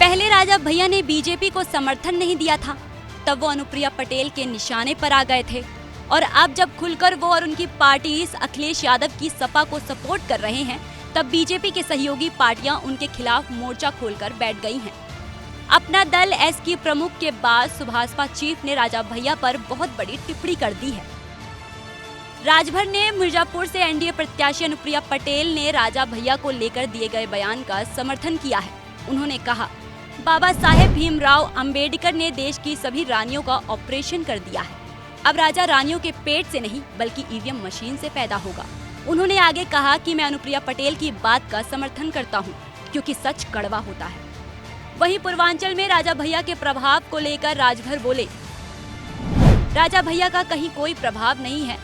पहले राजा भैया ने बीजेपी को समर्थन नहीं दिया था, तब वो अनुप्रिया पटेल के निशाने पर आ गए थे और अब जब खुलकर वो और उनकी पार्टी अखिलेश यादव की सपा को सपोर्ट कर रहे हैं, तब बीजेपी के सहयोगी पार्टियां उनके खिलाफ मोर्चा खोलकर बैठ गई हैं। अपना दल एसके प्रमुख के बाद सुभाषपा चीफ ने राजा भैया पर बहुत बड़ी टिप्पणी कर दी है। राजभर ने मिर्जापुर से एनडीए प्रत्याशी अनुप्रिया पटेल ने राजा भैया को लेकर दिए गए बयान का समर्थन किया है। उन्होंने कहा, बाबा साहेब भीमराव अंबेडकर ने देश की सभी रानियों का ऑपरेशन कर दिया है। अब राजा रानियों के पेट से नहीं बल्कि ईवीएम मशीन से पैदा होगा। उन्होंने आगे कहा कि मैं अनुप्रिया पटेल की बात का समर्थन करता हूं, क्योंकि सच कड़वा होता है। वहीं पूर्वांचल में राजा भैया के प्रभाव को लेकर राजभर बोले, राजा भैया का कहीं कोई प्रभाव नहीं है।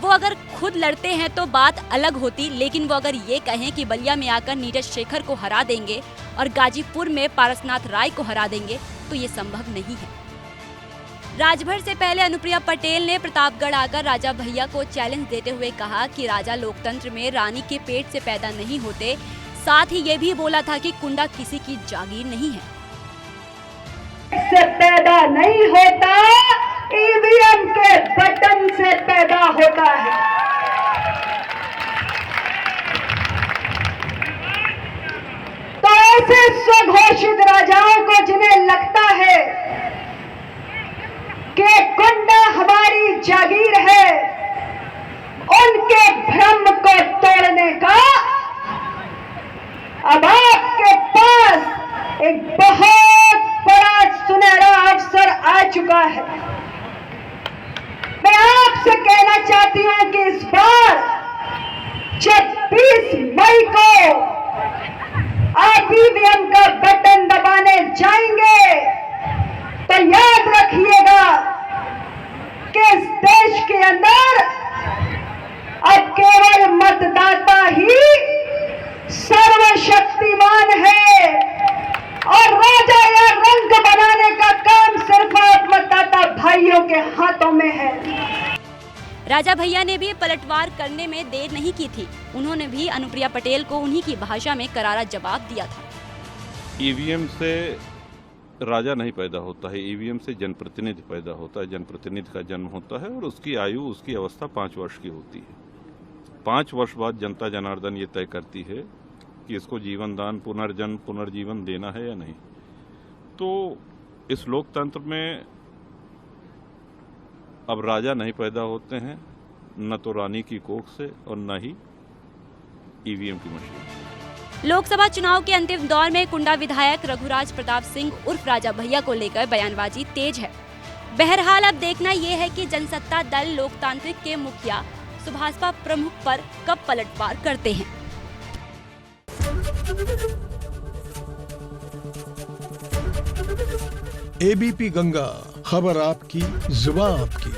वो अगर खुद लड़ते हैं तो बात अलग होती, लेकिन वो अगर ये कहें कि बलिया में आकर नीरज शेखर को हरा देंगे और गाजीपुर में पारसनाथ राय को हरा देंगे, तो ये संभव नहीं है। राजभर से पहले अनुप्रिया पटेल ने प्रतापगढ़ आकर राजा भैया को चैलेंज देते हुए कहा कि राजा लोकतंत्र में रानी के पेट से पैदा नहीं होते। साथ ही ये भी बोला था कि कुंडा किसी की जागीर नहीं है। से पैदा नहीं होता, ईवीएम के बटन से पैदा होता है। तो ऐसे स्वघोषित राजाओं को जिन्हें लगता है कि कुंडा हमारी जागीर है, उनके भ्रम को तोड़ने का अब आपके पास एक बहुत बड़ा सुनहरा अवसर आ चुका है। मैं आपसे कहना चाहती हूं कि इस बार जब 20 मई को आप ईवीएम का बटन दबाने जाएंगे तो याद रखिएगा कि इस देश के अंदर अब केवल मतदाता ही सर्वशक्तिमान है और राजा या रंग बनाने का काम सिर्फ आप मतदाता भाइयों के हाथों में है। राजा भैया ने भी पलटवार करने में देर नहीं की थी। उन्होंने भी अनुप्रिया पटेल को उन्हीं की भाषा में करारा जवाब दिया था। ईवीएम से राजा नहीं पैदा होता है, ईवीएम से जनप्रतिनिधि पैदा होता है। जनप्रतिनिधि का जन्म होता है और उसकी आयु, उसकी अवस्था 5 वर्ष की होती है। 5 वर्ष बाद जनता जनार्दन ये तय करती है कि इसको जीवन दान, पुनर्जन्म, पुनर्जीवन देना है या नहीं। तो इस लोकतंत्र में अब राजा नहीं पैदा होते हैं, न तो रानी की कोख से और न ही ईवीएम की मशीन। लोकसभा चुनाव के अंतिम दौर में कुंडा विधायक रघुराज प्रताप सिंह उर्फ राजा भैया को लेकर बयानबाजी तेज है। बहरहाल अब देखना ये है कि जनसत्ता दल लोकतांत्रिक के मुखिया सुभाषपा प्रमुख पर कब पलटवार करते हैं। एबीपी गंगा, खबर आपकी, जुबान आपकी।